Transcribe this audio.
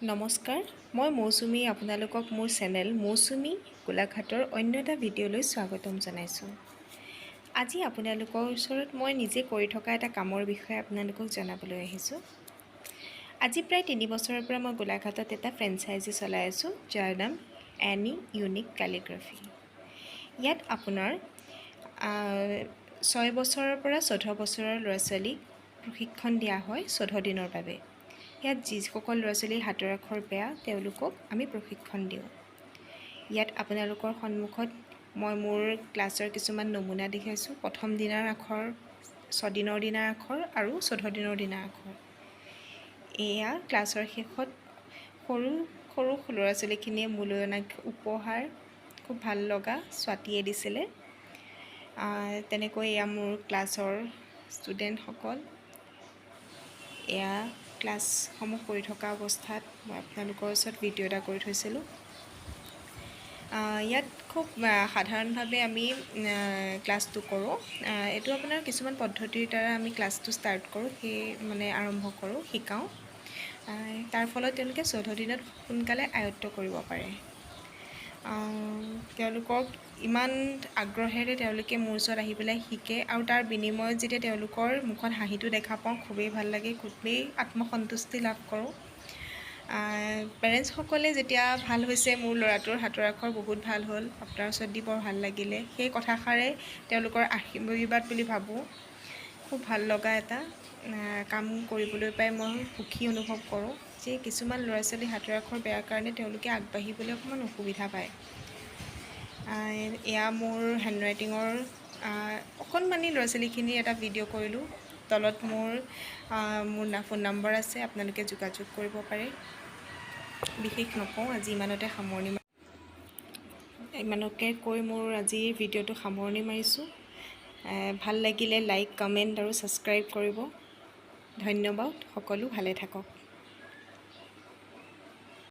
নমস্কাৰ, মই মৌচুমী আপোনালোকক মোৰ চেনেল মৌচুমী গোলাঘাটৰ অন্য এটা ভিডিঅ'লৈ স্বাগতম জনাইছোঁ। আজি আপোনালোকৰ ওচৰত মই নিজে কৰি থকা এটা কামৰ বিষয়ে আপোনালোকক জনাবলৈ আহিছোঁ। আজি প্ৰায় 3 বছৰৰ পৰা মই গোলাঘাটত এটা ফ্ৰেঞ্চাইজি চলাই আছোঁ, যাৰ নাম এনি ইউনিক কেলিগ্ৰাফী। ইয়াত আপোনাৰ 6 বছৰৰ পৰা 14 বছৰৰ ল'ৰা ছোৱালীক প্ৰশিক্ষণ দিয়া হয় 14 দিনৰ বাবে। ইয়াত যিসকল ল'ৰা ছোৱালীৰ হাতৰ আখৰ বেয়া তেওঁলোকক আমি প্ৰশিক্ষণ দিওঁ। ইয়াত আপোনালোকৰ সন্মুখত মই মোৰ ক্লাছৰ কিছুমান নমুনা দেখাইছোঁ। প্ৰথম দিনাৰ আখৰ, 6 দিনৰ দিনাৰ আখৰ আৰু 14 দিনৰ দিনাৰ আখৰ। এয়া ক্লাছৰ শেষত সৰু সৰু ল'ৰা ছোৱালীখিনিয়ে মোলৈ অনা উপহাৰ, খুব ভাল লগা স্বাতীয়ে দিছিলে। তেনেকৈ এয়া মোৰ ক্লাছৰ ষ্টুডেণ্টসকল। এয়া ক্লাছসমূহ কৰি থকা অৱস্থাত মই আপোনালোকৰ ওচৰত ভিডিঅ' এটা কৰি থৈছিলোঁ। ইয়াত খুব সাধাৰণভাৱে আমি ক্লাছটো কৰোঁ। এইটো আপোনাৰ কিছুমান পদ্ধতিৰ দ্বাৰা আমি ক্লাছটো ষ্টাৰ্ট কৰোঁ, আৰম্ভ কৰোঁ, শিকাওঁ। তাৰ ফলত তেওঁলোকে 14 দিনত সোনকালে আয়ত্ব কৰিব পাৰে। তেওঁলোকক ইমান আগ্ৰহেৰে তেওঁলোকে মোৰ ওচৰত আহি পেলাই শিকে আৰু তাৰ বিনিময়ত যেতিয়া তেওঁলোকৰ মুখত হাঁহিটো দেখা পাওঁ খুবেই ভাল লাগে, খুবেই আত্মসন্তুষ্টি লাভ কৰোঁ। পেৰেণ্টছসকলে যেতিয়া ভাল হৈছে, মোৰ ল'ৰাটোৰ হাতৰ আখৰ বহুত ভাল হ'ল, আপোনাৰ ওচৰত দি বৰ ভাল লাগিলে, সেই কথাষাৰে তেওঁলোকৰ আশীৰ্বাদ বুলি ভাবোঁ। খুব ভাল লগা এটা কাম কৰিবলৈ পাই মই সুখী অনুভৱ কৰোঁ যে কিছুমান ল'ৰা ছোৱালীৰ হাতৰ আখৰ বেয়া কাৰণে তেওঁলোকে আগবাঢ়িবলৈ অকণমান অসুবিধা পায়। এয়া মোৰ হেণ্ডৰাইটিঙৰ অকণমানি ল'ৰা ছোৱালীখিনিৰ এটা ভিডিঅ' কৰিলোঁ। তলত মোৰ ফোন নম্বৰ আছে, আপোনালোকে যোগাযোগ কৰিব পাৰে। বিশেষ নকওঁ, আজি ইমানকে কৈ মোৰ আজিৰ ভিডিঅ'টো সামৰণি মাৰিছোঁ। ভাল লাগিলে লাইক, কমেণ্ট আৰু ছাবস্ক্ৰাইব কৰিব। ধন্যবাদ। সকলো ভালে থাকক।